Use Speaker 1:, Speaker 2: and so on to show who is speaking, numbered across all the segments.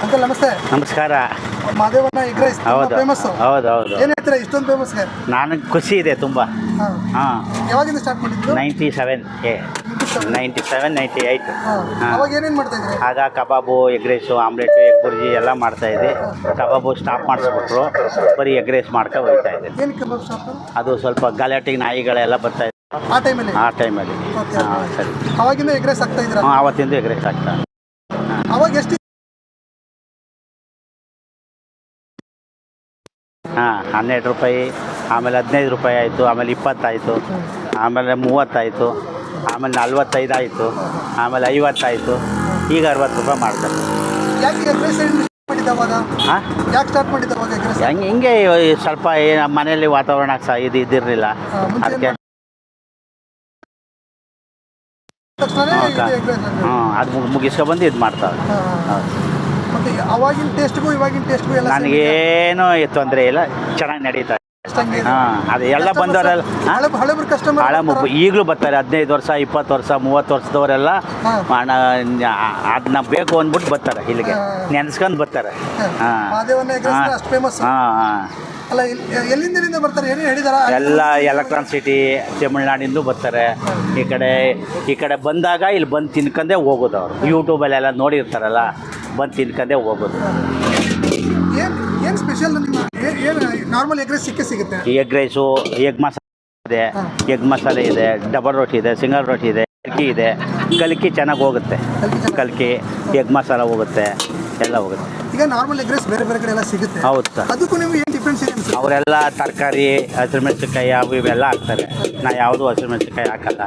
Speaker 1: Uncle ನಮಸ್ತೆ.
Speaker 2: ನಮಸ್ಕಾರ.
Speaker 1: ಮಾದೇವಣ್ಣ egg rice
Speaker 2: ಹೌದು
Speaker 1: ಫೇಮಸ್.
Speaker 2: ಹೌದು ಹೌದು.
Speaker 1: ಏನು ಹೇಳ್ತೀರಾ ಇಷ್ಟೊಂದು ಫೇಮಸ್ಗೆ?
Speaker 2: ನನಗೆ ಖುಷಿ ಇದೆ ತುಂಬ. ಹಾಂ.
Speaker 1: ಯಾವಾಗಿಂದ ಸ್ಟಾರ್ಟ್ ಮಾಡಿದ್ದು?
Speaker 2: 97 97 98.
Speaker 1: ಅವಾಗ ಏನೇನು ಮಾಡ್ತಾ ಇದ್ರಿ?
Speaker 2: ಆಗ ಕಬಾಬು, egg rice, omelette, egg bhurji ಎಲ್ಲ ಮಾಡ್ತಾಯಿದ್ದೆ. ಕಬಾಬು ಸ್ಟಾಪ್ ಮಾಡಿಸ್ಬಿಟ್ರು, ಬರೀ ಎಗ್ ರೈಸ್ ಮಾಡ್ಕೊಂಡು ಹೋಗ್ತಾ ಇದ್ದೆ.
Speaker 1: ಏನು ಕಬಾಬ್ ಶಾಪ್?
Speaker 2: ಅದು ಸ್ವಲ್ಪ ಗಲಾಟೆಗೆ ನಾಯಿಗಳೆಲ್ಲ ಬರ್ತಾ ಇತ್ತು
Speaker 1: ಆ ಟೈಮಲ್ಲಿ.
Speaker 2: ಹಾಂ ಸರಿ.
Speaker 1: ಅವಾಗಿಂದ ಎಗ್ ರೈಸ್ ಆಗ್ತಾ ಇದ್ರ?
Speaker 2: ಹಾಂ, ಆವತ್ತಿಂದ ಎಗ್ ರೈಸ್ ಆಗ್ತಾ.
Speaker 1: ಅವಾಗ ಎಷ್ಟು?
Speaker 2: ಹಾಂ, 12 ರೂಪಾಯಿ, ಆಮೇಲೆ 15 ರೂಪಾಯಿ ಆಯಿತು, ಆಮೇಲೆ 20 ಆಯಿತು, ಆಮೇಲೆ 30 ಆಯಿತು, ಆಮೇಲೆ 45 ಆಯಿತು, ಆಮೇಲೆ 50 ಆಯಿತು, ಈಗ 60 ರೂಪಾಯಿ ಮಾಡ್ತಾರೆ.
Speaker 1: ಯಾಕೆ ಎಗ್ ರೈಸ್ ಮಾಡಿದ್ದು ಅವಾಗ?
Speaker 2: ಹಾಂ,
Speaker 1: ಯಾಕೆ ಸ್ಟಾರ್ಟ್ ಮಾಡಿದ್ದು ಅವಾಗ ಎಗ್ ರೈಸ್?
Speaker 2: ಹಿಂಗೆ ಸ್ವಲ್ಪ ಮನೆಯಲ್ಲಿ ವಾತಾವರಣ ಇದಿರಲಿಲ್ಲ, ಅದಕ್ಕೆ. ಹಾಂ, ಅದು ಮುಗಿಸ್ಕೊಬಂದು ಇದು ಮಾಡ್ತಾರೆ.
Speaker 1: ಮತ್ತೆ ಅವಾಗಿನ ಟೇಸ್ಟ್ಗೂ ಇವಾಗಿನ ಟೇಸ್ಟ್ಗೂ ಎಲ್ಲ
Speaker 2: ನನಗೇನು ತೊಂದರೆ ಇಲ್ಲ, ಚೆನ್ನಾಗಿ ನಡೀತಾ ಇದೆ. ಹಾಂ, ಅದು ಎಲ್ಲ ಬಂದವರೆಲ್ಲ
Speaker 1: ಹಳಬ್ರು ಕಸ್ಟಮರ್
Speaker 2: ಈಗಲೂ ಬರ್ತಾರೆ. 15 ವರ್ಷ, 20 ವರ್ಷ, 30 ವರ್ಷದವರೆಲ್ಲ ಅದನ್ನ ಬೇಕು ಅಂದ್ಬಿಟ್ಟು ಬರ್ತಾರೆ ಇಲ್ಲಿಗೆ, ನೆನೆಸ್ಕೊಂಡು ಬರ್ತಾರೆ. ಹಾಂ
Speaker 1: ಮಾದೇವಣ್ಣ ಎಗ್ ರೈಸ್ ಅಷ್ಟು ಫೇಮಸ್.
Speaker 2: ಹಾಂ ಹಾಂ.
Speaker 1: ಅಲ್ಲ, ಎಲ್ಲಿಂದ ಬರ್ತಾರೆ? ಏನು ಹೇಳಿದಾರ?
Speaker 2: ಎಲ್ಲ ಎಲೆಕ್ಟ್ರಾನ್ ಸಿಟಿ, ತಮಿಳ್ನಾಡಿಂದ ಬರ್ತಾರೆ. ಈ ಕಡೆ ಬಂದಾಗ ಇಲ್ಲಿ ಬಂದು ತಿನ್ಕೊಂಡೇ ಹೋಗೋದು. ಅವರು ಯೂಟ್ಯೂಬಲ್ಲೆಲ್ಲ ನೋಡಿರ್ತಾರಲ್ಲ, ಬಂದು ತಿನ್ಕೊಂಡೇ ಹೋಗೋದು.
Speaker 1: ಏನು ಸ್ಪೆಷಲ್ ಏನು ನಾರ್ಮಲ್ ಎಗ್ ರೈಸ್ ಸಿಗುತ್ತೆ?
Speaker 2: ಎಗ್ ರೈಸು, ಎಗ್ ಮಸಾಲೆ ಇದೆ, ಎಗ್ ಮಸಾಲೆ ಇದೆ, ಡಬಲ್ ರೋಟಿ ಇದೆ, ಸಿಂಗಲ್ ರೋಟಿ ಇದೆ, ಕಲ್ಕಿ ಇದೆ. ಕಲ್ಕಿ ಚೆನ್ನಾಗಿ ಹೋಗುತ್ತೆ. ಕಲ್ಕಿ ಎಗ್ ಮಸಾಲ ಹೋಗುತ್ತೆ, ಎಲ್ಲ ಹೋಗುತ್ತೆ.
Speaker 1: ಈಗ ನಾರ್ಮಲ್ ಎಗ್ ರೈಸ್ ಬೇರೆ ಬೇರೆ ಕಡೆ ಎಲ್ಲ ಸಿಗುತ್ತೆ.
Speaker 2: ಹೌದು ಸರ್.
Speaker 1: ಅದಕ್ಕೂ ನಿಮ್ಗೆ ಏನು ಡಿಫ್ರೆನ್ಸ್ ಇದೆ?
Speaker 2: ಅವರೆಲ್ಲ ತರಕಾರಿ, ಹಸಿರುಮೆಣಸಿನ್ಕಾಯಿ ಅವು ಇವೆಲ್ಲ ಹಾಕ್ತಾರೆ. ನಾ ಯಾವುದೂ ಹಸಿರುಮೆಣಸಿನ್ಕಾಯಿ ಹಾಕಲ್ಲ.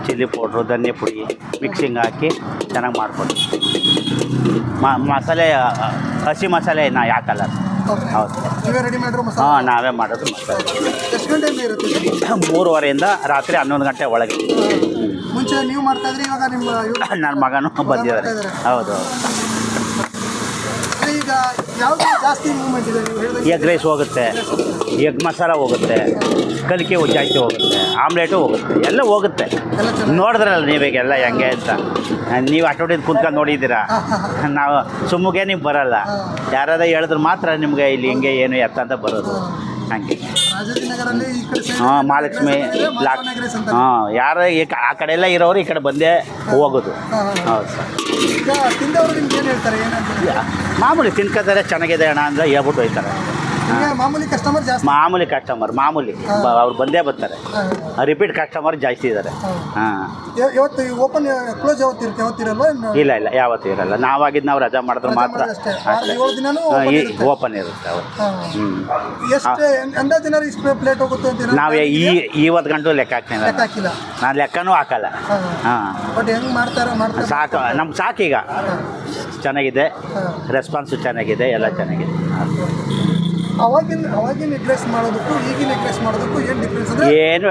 Speaker 2: ಚಿಲ್ಲಿ ಪೌಡ್ರು, ಧನಿಯಾ ಪುಡಿ ಮಿಕ್ಸಿಂಗ್ ಹಾಕಿ ಚೆನ್ನಾಗಿ ಮಾಡ್ಕೊಡ್ತೀವಿ. ಮಸಾಲೆ ಹಸಿ ಮಸಾಲೆ ನಾ ಹಾಕಲ್ಲ. ಹೌದು.
Speaker 1: ನೀವೇ ರೆಡಿ ಮಾಡಿರೋ ಮಸಾಲೆ?
Speaker 2: ಹಾಂ, ನಾವೇ ಮಾಡೋದು ಮಸಾಲೆ.
Speaker 1: ಎಷ್ಟು ಗಂಟೆಯಿಂದ ಇರುತ್ತೆ?
Speaker 2: 3:30 ರಾತ್ರಿ 11 ಗಂಟೆ ಒಳಗೆ.
Speaker 1: ಮುಂಚೆ ನೀವು ಮಾಡ್ತಾ ಇದ್ರಿ, ಇವಾಗ ನಿಮ್ಮ
Speaker 2: ನನ್ನ ಮಗನೂ ಬಂದಿದ್ದಾರೆ. ಹೌದು.
Speaker 1: ಈಗ ಯಾವುದು ಜಾಸ್ತಿ ಮೂವ್ಮೆಂಟ್ ಇದೆ? ನೀವು ಹೇಳಿದ್ರೆ
Speaker 2: ಎಗ್ ರೈಸ್ ಹೋಗುತ್ತೆ, ಎಗ್ ಮಸಾಲ ಹೋಗುತ್ತೆ, ಕಲಿಕೆ ಜಾಸ್ತಿ ಹೋಗುತ್ತೆ, ಆಮ್ಲೆಟು ಹೋಗುತ್ತೆ, ಎಲ್ಲ ಹೋಗುತ್ತೆ. ನೋಡಿದ್ರಲ್ಲ ನೀವೀಗೆಲ್ಲ ಹೆಂಗೆ ಅಂತ. ನೀವು ಅಷ್ಟೊಟ್ಟಿಂದ ಕುಂತ್ಕೊಂಡು ನೋಡಿದ್ದೀರಾ. ನಾವು ಸುಮ್ಮಗೆ ನೀವು ಬರಲ್ಲ, ಯಾರಾದ ಹೇಳಿದ್ರೆ ಮಾತ್ರ ನಿಮಗೆ ಇಲ್ಲಿ ಹಿಂಗೆ ಏನು ಎತ್ತ ಅಂತ ಬರೋದು. ಹಾಗೆ. ಹಾಂ, ಮಹಾಲಕ್ಷ್ಮಿ ಲಾಕ್. ಹಾಂ, ಯಾರು ಆ ಕಡೆ ಎಲ್ಲ ಇರೋರು ಈ ಕಡೆ ಬಂದೇ ಹೋಗೋದು. ಹೌದು ಸರ್.
Speaker 1: ಈಗ ತಿಂದವರು ನಿಮ್ಗೆ ಏನು ಹೇಳ್ತಾರೆ?
Speaker 2: ಮಾಮೂಲಿ ತಿನ್ಕೋತಾರೆ, ಚೆನ್ನಾಗಿದೆ ಅಣ್ಣ ಅಂದರೆ ಹೇಳ್ಬಿಟ್ಟು ಹೋಗ್ತಾರೆ.
Speaker 1: ಮಾಮೂಲಿ ಕಸ್ಟಮರ್ ಜಾಸ್ತಿ?
Speaker 2: ಮಾಮೂಲಿ ಕಸ್ಟಮರ್ ಅವ್ರು ಬಂದೇ ಬರ್ತಾರೆ. ರಿಪೀಟ್ ಕಸ್ಟಮರ್ ಜಾಸ್ತಿ ಇದ್ದಾರೆ. ಹಾಂ.
Speaker 1: ಇವತ್ತು ಓಪನ್ ಕ್ಲೋಸ್ ಯಾವತ್ತಿರಲ್ವಾ?
Speaker 2: ಇಲ್ಲ ಯಾವತ್ತೂ ಇರಲ್ಲ. ನಾವಾಗಿದ್ದು ನಾವು ರಜಾ ಮಾಡಿದ್ರೆ ಮಾತ್ರ ಓಪನ್ ಇರುತ್ತೆ.
Speaker 1: ಎಷ್ಟು ಅಂದಾಜಿನ ಇಷ್ಟು ಪ್ಲೇಟ್ ಹೋಗುತ್ತೆ ಅಂತ
Speaker 2: ನಾವು ಇವತ್ತು ಗಂಟು ಲೆಕ್ಕ ಹಾಕ್ತೀನಿ. ನಾನು ಲೆಕ್ಕನೂ ಹಾಕಲ್ಲ. ಹಾಂ,
Speaker 1: ಬಟ್ ಹೆಂಗೆ ಮಾಡ್ತಾರೆ
Speaker 2: ಸಾಕು, ನಮ್ಗೆ ಸಾಕೀಗ. ಚೆನ್ನಾಗಿದೆ, ರೆಸ್ಪಾನ್ಸು ಚೆನ್ನಾಗಿದೆ, ಎಲ್ಲ ಚೆನ್ನಾಗಿದೆ.
Speaker 1: ಅವಾಗಿನ ಎಗ್ ರೈಸ್ ಮಾಡೋದಕ್ಕೂ ಈಗಿನ ಎಗ್ ರೈಸ್ ಮಾಡೋದಕ್ಕೂ ಏನು ಡಿಫ್ರೆನ್ಸ್?
Speaker 2: ಏನು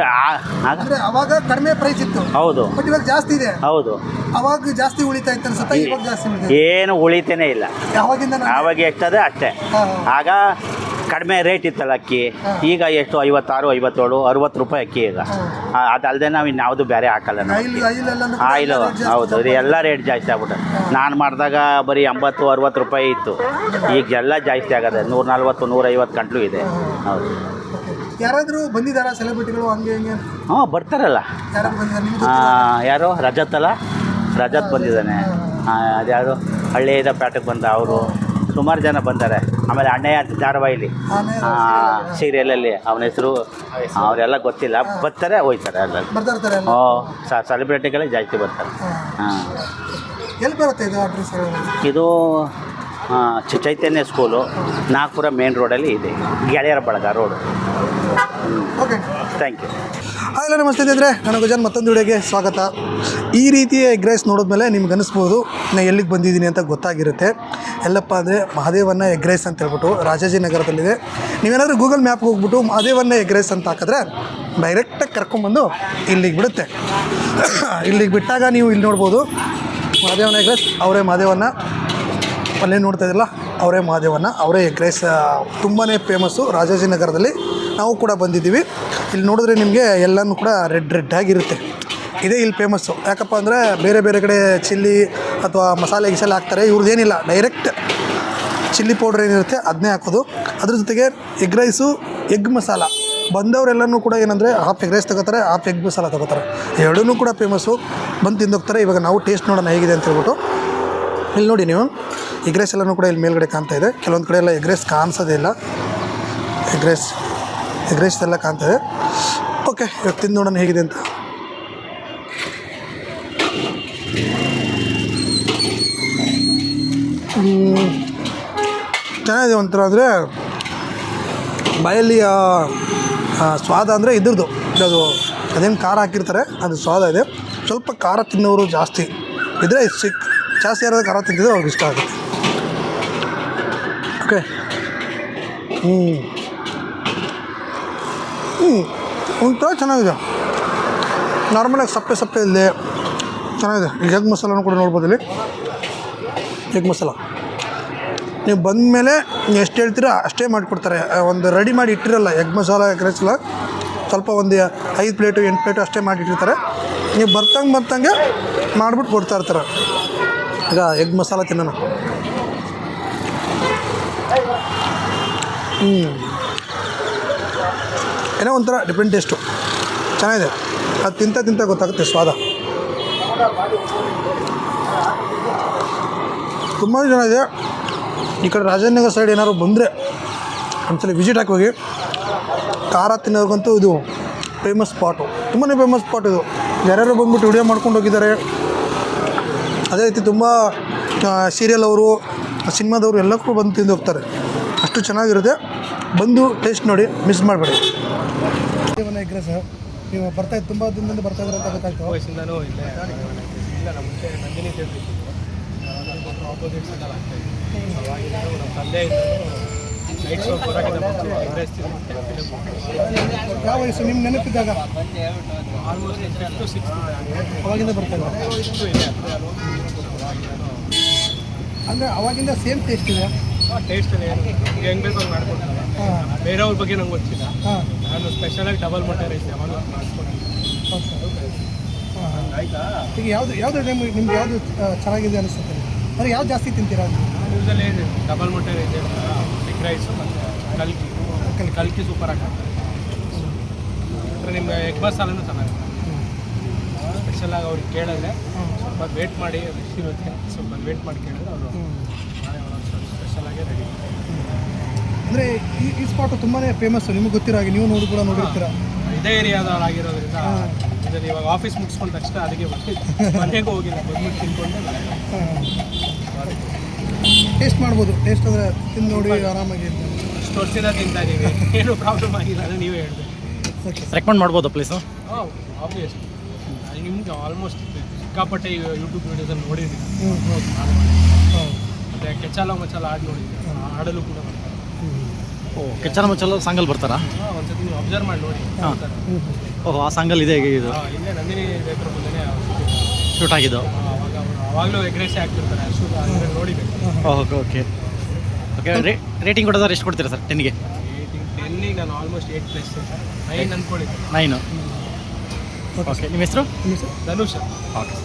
Speaker 1: ಅಂದರೆ ಅವಾಗ ಕಡಿಮೆ ಪ್ರೈಸ್ ಇತ್ತು.
Speaker 2: ಹೌದು.
Speaker 1: ಬಟ್ ಇವಾಗ ಜಾಸ್ತಿ ಇದೆ.
Speaker 2: ಹೌದು.
Speaker 1: ಅವಾಗ ಜಾಸ್ತಿ ಉಳಿತಾ ಇತ್ತು ಅನ್ಸುತ್ತೆ, ಇವಾಗ ಜಾಸ್ತಿ ಉಳಿತಾ?
Speaker 2: ಏನು ಉಳಿತೇನೆ ಇಲ್ಲ. ಆವಾಗ ಎಷ್ಟದೆ ಅಷ್ಟೇ. ಆಗ ಕಡಿಮೆ ರೇಟ್ ಇತ್ತಲ್ಲ ಅಕ್ಕಿ. ಈಗ ಎಷ್ಟು? 56, 57, 60 ರೂಪಾಯಿ ಅಕ್ಕಿ ಈಗ. ಅದಲ್ಲದೆ ನಾವು ಇನ್ಯಾವುದು ಬೇರೆ ಹಾಕಲ್ಲ. ಆಯಿಲ್ ಹೌದು, ಎಲ್ಲ ರೇಟ್ ಜಾಸ್ತಿ ಆಗ್ಬಿಟ್ಟೆ. ನಾನು ಮಾಡಿದಾಗ ಬರೀ 80, 60 ರೂಪಾಯಿ ಇತ್ತು. ಈಗ ಎಲ್ಲ ಜಾಸ್ತಿ ಆಗದೆ. 140, 150 ಗಂಟಲು ಇದೆ. ಹೌದು.
Speaker 1: ಯಾರಾದರೂ ಬಂದಿದ್ದಾರಾ ಸೆಲೆಬ್ರಿಟಿಗಳು ಹಂಗೆ ಹಿಂಗೆ?
Speaker 2: ಹಾಂ, ಬರ್ತಾರಲ್ಲ. ಯಾರು? ರಜತ್ ಬಂದಿದ್ದಾನೆ. ಅದ್ಯಾರು ಹಳ್ಳಿಯಿಂದ ಪ್ಯಾಟಕ್ಕೆ ಬಂದ ಅವರು. ಸುಮಾರು ಜನ ಬಂದ್ದಾರೆ. ಆಮೇಲೆ ಅಣ್ಣಯ್ಯ ಧಾರಾವಾಹಿಲಿ, ಸೀರಿಯಲಲ್ಲಿ ಅವನ ಹೆಸರು ಅವರೆಲ್ಲ ಗೊತ್ತಿಲ್ಲ, ಬರ್ತಾರೆ ಹೋಯ್ತಾರೆ. ಎಲ್ಲ ಸೆಲೆಬ್ರಿಟಿಗಳೇ ಜಾಸ್ತಿ ಬರ್ತಾರೆ. ಹಾಂ.
Speaker 1: ಎಲ್ಲಿ ಬರುತ್ತೆ ಇದು ಅಡ್ರೆಸ್?
Speaker 2: ಇದು ಚೈತನ್ಯ ಸ್ಕೂಲು, ನಾಗ್ಪುರ ಮೇನ್ ರೋಡಲ್ಲಿ ಇದೆ. ಗೆಳೆಯರ ಬಳಗ ರೋಡು.
Speaker 1: Okay,
Speaker 2: thank you.
Speaker 1: ಹಲೋ, ನಮಸ್ತೆ ಸ್ನೇಹಿತರೆ, ನಾನು ಗಜಾನ್ ಮತ್ತೊಂದು ವಿಡಿಯೋಗೆ ಸ್ವಾಗತ. ಈ ರೀತಿಯ ಎಗ್ ರೈಸ್ ನೋಡಿದ್ಮೇಲೆ ನಿಮ್ಗೆ ಅನಿಸ್ಬೋದು ನಾನು ಎಲ್ಲಿಗೆ ಬಂದಿದ್ದೀನಿ ಅಂತ ಗೊತ್ತಾಗಿರುತ್ತೆ. ಎಲ್ಲಪ್ಪ ಅಂದರೆ ಮಹಾದೇವಣ್ಣ ಎಗ್ ರೈಸ್ ಅಂತ ಹೇಳ್ಬಿಟ್ಟು ರಾಜಾಜಿನಗರದಲ್ಲಿದೆ. ನೀವೇನಾದರೂ ಗೂಗಲ್ ಮ್ಯಾಪ್ಗೆ ಹೋಗ್ಬಿಟ್ಟು ಮಹಾದೇವಣ್ಣ ಎಗ್ ರೈಸ್ ಅಂತ ಹಾಕಿದ್ರೆ ಡೈರೆಕ್ಟಾಗಿ ಕರ್ಕೊಂಬಂದು ಇಲ್ಲಿಗೆ ಬಿಡುತ್ತೆ. ಇಲ್ಲಿಗೆ ಬಿಟ್ಟಾಗ ನೀವು ಇಲ್ಲಿ ನೋಡ್ಬೋದು ಮಹಾದೇವಣ್ಣ ಎಗ್ ರೈಸ್. ಅವರೇ ಮಹಾದೇವಣ್ಣ, ಅಲ್ಲೇ ನೋಡ್ತಾ ಇದ್ದಿಲ್ಲ, ಅವರೇ ಮಹಾದೇವಣ್ಣ, ಅವರೇ ಎಗ್ ರೈಸ್ ತುಂಬಾ ಫೇಮಸ್ಸು ರಾಜಾಜಿನಗರದಲ್ಲಿ. ನಾವು ಕೂಡ ಬಂದಿದ್ದೀವಿ. ಇಲ್ಲಿ ನೋಡಿದ್ರೆ ನಿಮಗೆ ಎಲ್ಲನೂ ಕೂಡ ರೆಡ್ ಆಗಿರುತ್ತೆ. ಇದೇ ಇಲ್ಲಿ ಫೇಮಸ್ಸು. ಯಾಕಪ್ಪ ಅಂದರೆ ಬೇರೆ ಬೇರೆ ಕಡೆ ಚಿಲ್ಲಿ ಅಥವಾ ಮಸಾಲೆ ಗಿಸಾಲೆ ಹಾಕ್ತಾರೆ, ಇವ್ರದ್ದೇನಿಲ್ಲ, ಡೈರೆಕ್ಟ್ ಚಿಲ್ಲಿ ಪೌಡ್ರ್ ಏನಿರುತ್ತೆ ಅದನ್ನೇ ಹಾಕೋದು. ಅದ್ರ ಜೊತೆಗೆ ಎಗ್ ರೈಸು, ಎಗ್ ಮಸಾಲ. ಬಂದವರೆಲ್ಲನೂ ಕೂಡ ಏನಂದರೆ ಹಾಫ್ ಎಗ್ ರೈಸ್ ತೊಗೋತಾರೆ, ಹಾಫ್ ಎಗ್ ಮಸಾಲ ತೊಗೋತಾರೆ. ಎರಡೂ ಕೂಡ ಫೇಮಸ್ಸು. ಬಂದು ತಿಂದೋಗ್ತಾರೆ. ಇವಾಗ ನಾವು ಟೇಸ್ಟ್ ನೋಡೋಣ ಹೇಗಿದೆ ಅಂತ ಹೇಳ್ಬಿಟ್ಟು. ಇಲ್ಲಿ ನೋಡಿ ನೀವು ಎಗ್ ರೈಸ್ ಎಲ್ಲನೂ ಕೂಡ ಇಲ್ಲಿ ಮೇಲ್ಗಡೆ ಕಾಣ್ತಾ ಇದೆ. ಕೆಲವೊಂದು ಕಡೆ ಎಲ್ಲ ಎಗ್ ರೈಸ್ ಕಾಣಿಸೋದೇ ಇಲ್ಲ. ಎಗ್ ರೈಸ್ ಎಲ್ಲ ಕಾಣ್ತದೆ. ಓಕೆ, ಇವಾಗ ತಿಂದು ನೋಡೋಣ ಹೇಗಿದೆ ಅಂತ. ಚೆನ್ನಾಗಿದೆ ಒಂಥರ. ಅಂದರೆ ಬಾಯಲ್ಲಿ ಸ್ವಾದ ಅಂದರೆ ಇದ್ರದ್ದು ಅದು ಅದೇನು ಖಾರ ಹಾಕಿರ್ತಾರೆ ಅದು ಸ್ವಾದ ಇದೆ. ಸ್ವಲ್ಪ ಖಾರ ತಿನ್ನೋರು ಜಾಸ್ತಿ ಇದ್ದರೆ ಜಾಸ್ತಿ ಯಾರಾದ್ರು ಖಾರ ತಿಂತಿದ್ರೆ ಅವ್ರಿಗೆ ಇಷ್ಟ ಆಗುತ್ತೆ. ಓಕೆ, ಒಂಥರ ಚೆನ್ನಾಗಿದೆ. ನಾರ್ಮಲಾಗಿ ಸಪ್ಪೆ ಇದೆ, ಚೆನ್ನಾಗಿದೆ. ಈಗ ಎಗ್ ಮಸಾಲನೂ ಕೂಡ ನೋಡ್ಬೋದು. ಇಲ್ಲಿ ಎಗ್ ಮಸಾಲ ನೀವು ಬಂದ ಮೇಲೆ ನೀವು ಎಷ್ಟು ಹೇಳ್ತೀರೋ ಅಷ್ಟೇ ಮಾಡಿಕೊಡ್ತಾರೆ. ಒಂದು ರೆಡಿ ಮಾಡಿ ಇಟ್ಟಿರಲ್ಲ ಎಗ್ ಮಸಾಲ, ಎಗ್ ರೈಸ್ ಎಲ್ಲ. ಸ್ವಲ್ಪ ಒಂದು 5 ಪ್ಲೇಟು 8 ಪ್ಲೇಟು ಅಷ್ಟೇ ಮಾಡಿಟ್ಟಿರ್ತಾರೆ. ನೀವು ಬರ್ತಂಗೆ ಮಾಡಿಬಿಟ್ಟು ಕೊಡ್ತಾ ಇರ್ತಾರೆ. ಈಗ ಎಗ್ ಮಸಾಲ ತಿನ್ನೋಣ. ಏನೋ ಒಂಥರ ಡಿಫ್ರೆಂಟ್ ಟೇಸ್ಟು, ಚೆನ್ನಾಗಿದೆ. ಅದು ತಿಂತ ಗೊತ್ತಾಗುತ್ತೆ ಸ್ವಾದ. ತುಂಬ ಚೆನ್ನಾಗಿದೆ. ಈ ಕಡೆ ರಾಜನಗರ ಸೈಡ್ ಏನಾದ್ರು ಬಂದರೆ ಒಂದ್ಸಲ ವಿಸಿಟ್ ಹಾಕಿ ಹೋಗಿ. ಖಾರ ತಿನ್ನೋರ್ಗಂತೂ ಇದು ಫೇಮಸ್ ಸ್ಪಾಟು, ತುಂಬಾ ಫೇಮಸ್ ಸ್ಪಾಟ್ ಇದು. ಯಾರ್ಯಾರು ಬಂದ್ಬಿಟ್ಟು ವಿಡಿಯೋ ಮಾಡ್ಕೊಂಡು ಹೋಗಿದ್ದಾರೆ. ಅದೇ ರೀತಿ ತುಂಬ ಸೀರಿಯಲ್ ಅವರು, ಸಿನಿಮಾದವರು ಎಲ್ಲಕ್ಕೂ ಬಂದು ತಿಂದು ಹೋಗ್ತಾರೆ. ಅಷ್ಟು ಚೆನ್ನಾಗಿರುತ್ತೆ. ಬಂದು ಟೇಸ್ಟ್ ನೋಡಿ, ಮಿಸ್ ಮಾಡಬೇಡಿ. ಎಗ್ ರೈಸ್ ನೀವು ತುಂಬ ದಿನದಿಂದ ಬರ್ತಾಯಿದ್ರೆ ಅಂತ ಗೊತ್ತಾಯ್ತು.
Speaker 3: ವಯಸ್ಸಿಂದನೂ ಇಲ್ಲ ನಮ್ಮ ಮುಂಚೆ ನಂದಿನಿ ಥಿಯೇಟ್ರ್ ಆಪೋಸಿಟ್ ಸೆಂಟರ್ ಆಗ್ತಾಯಿತ್ತು. ಅವಾಗಿಂದ ನಮ್ಮ ತಂದೆಯಿಂದನೂ ನೈಟ್ ಶೋ ಬರೋಕ್ಕಿಂತ ಮುಂಚೆ ಎಗ್ ರೈಸ್ ತಿಂದು
Speaker 1: ಯಾವ ವಯಸ್ಸು ನಿಮ್ಮ ನೆನಪಿದ್ದಾಗ?
Speaker 3: ಆಲ್ಮೋಸ್ಟ್ 5 to 6
Speaker 1: ಅವಾಗಿಂದ ಬರ್ತಾಯಿಲ್ಲ
Speaker 3: ಇದೆ.
Speaker 1: ಅಂದರೆ ಅವಾಗಿಂದ ಸೇಮ್ ಟೇಸ್ಟ್ ಇದೆ.
Speaker 3: ಟೇಸ್ಟಲ್ಲಿ ಏನು ನಿಮ್ಗೆ ಹೆಂಗೆ ಬೇಕು ಹಂಗೆ ಮಾಡ್ಕೊಡ್ತಾರೆ. ಬೇರೆಯವ್ರ ಬಗ್ಗೆ ನಂಗೆ ಗೊತ್ತಿಲ್ಲ. ನಾನು ಸ್ಪೆಷಲಾಗಿ ಡಬಲ್ ಮೊಟ್ಟೆ ರೈಸ್ ಯಾವಾಗ ಮಾಡಿಸ್ಕೊಡ್ತೀನಿ.
Speaker 1: ಆಯಿತಾ? ಈಗ ಯಾವುದು ನಿಮ್ಗೆ ಯಾವುದು ಚೆನ್ನಾಗಿದೆ ಅನಿಸುತ್ತೆ? ಅಂದರೆ ಯಾವ್ದು ಜಾಸ್ತಿ ತಿಂತೀರಾ?
Speaker 3: ಯೂಸಲ್ಲಿ ಡಬಲ್ ಮೊಟ್ಟೆ ರೈಸ್, ಎಗ್ ರೈಸು ಮತ್ತು ಕಲ್ಕಿ ಸೂಪರ್ ಆಗ್ತದೆ. ಅಂದರೆ ನಿಮ್ಗೆ ಎಗ್ ಮಸಾಲನೂ ಚೆನ್ನಾಗಿದೆ. ಸ್ಪೆಷಲಾಗಿ ಅವ್ರಿಗೆ ಕೇಳಿದ್ರೆ ಸ್ವಲ್ಪ ವೇಟ್ ಮಾಡಿ, ಇರುತ್ತೆ ಸ್ವಲ್ಪ ವೇಟ್ ಮಾಡಿ ಕೇಳಿದ್ರೆ ಅವರು ಸ್ಪೆಷಲಾಗಿ ರೆಡಿ.
Speaker 1: ಅಂದರೆ ಈ ಸ್ಪಾಟು ತುಂಬಾ ಫೇಮಸ್ಸು, ನಿಮಗೆ ಗೊತ್ತಿರೋ ಹಾಗೆ. ನೀವು ಕೂಡ ನೋಡಿರ್ತೀರ.
Speaker 3: ಇದೇ ಏರಿಯಾದವರಾಗಿರೋದ್ರಿಂದ ಇದರಲ್ಲಿ ಇವಾಗ ಆಫೀಸ್ ಮುಗಿಸ್ಕೊಂಡ ತಕ್ಷಣ ಅದಕ್ಕೆ ಮನೆಗೂ ಹೋಗಿಲ್ಲ, ಬಂದ್ಬಿಟ್ಟು ತಿನ್ಕೊಂಡು
Speaker 1: ಟೇಸ್ಟ್ ಮಾಡ್ಬೋದು. ಟೇಸ್ಟ್ ಅಂದರೆ ತಿಂದು ನೋಡಿ ಆರಾಮಾಗಿ.
Speaker 3: ಇಷ್ಟು ವರ್ಷದಿಂದ ತಿಂತಾ ಇದ್ದೀವಿ, ಏನೂ ಪ್ರಾಬ್ಲಮ್ ಆಗಿಲ್ಲ. ಅಂದರೆ ನೀವೇ ಹೇಳಬೇಕು.
Speaker 1: ಓಕೆ,
Speaker 4: ರೆಕಮೆಂಡ್ ಮಾಡ್ಬೋದು ಪ್ಲೇಸು?
Speaker 3: ಹಾಂ, ಆಬ್ವಿಯಸ್. ನಿಮ್ಗೆ ಆಲ್ಮೋಸ್ಟ್ ಸಿಕ್ಕಾಪಟ್ಟೆ ಯೂಟ್ಯೂಬ್ ವೀಡಿಯೋಸಲ್ಲಿ ನೋಡಿದ್ದೀನಿ. ಮತ್ತು ಕೆಚಾಲ ಮಚಾಲ ಹಾಡು ನೋಡಿದ್ದೀನಿ. ಹಾಡಲು ಕೂಡ ಬರ್ತಾರೆ.
Speaker 4: ಕೆಚ್ಚರ ಮಚ್ಚಲ ಸಾಂಗಲ್ಲಿ ಬರ್ತಾರಾ?
Speaker 3: ಒಂದ್ಸತಿ ನೀವು ಅಬ್ಸರ್ವ್ ಮಾಡಿ ನೋಡಿ.
Speaker 4: ಓಹೋ, ಆ ಸಾಂಗಲ್ಲಿ ಇದೆ ಇದು
Speaker 3: ಇಲ್ಲೇ ನಂದಿನಿ ಥಿಯೇಟ್ರ್ ಮುಂದೆ
Speaker 4: ಶೂಟ್ ಆಗಿದ್ದು.
Speaker 3: ಅವಾಗಲೂ ಎಗ್ ರೈಸೇ ಆಗ್ತಿರ್ತಾರೆ. ಅಷ್ಟು ಅಂದರೆ ನೋಡಿಬೇಕು.
Speaker 4: Okay okay okay. ರೇಟಿಂಗ್ ಕೊಡೋದಾದ್ರೆ ಎಷ್ಟು ಕೊಡ್ತೀರಾ ಸರ್ 10ಗೆ?
Speaker 3: ರೇಟಿಂಗ್ 10ಗೆ ನಾನು ಆಲ್ಮೋಸ್ಟ್ 8+ 9 ಅಂದ್ಕೊಂಡಿದ್ದೆ.
Speaker 4: 9. ಓಕೆ, ನಿಮ್ಮ ಹೆಸರು?
Speaker 3: ಧನುಷ್.
Speaker 4: ಓಕೆ.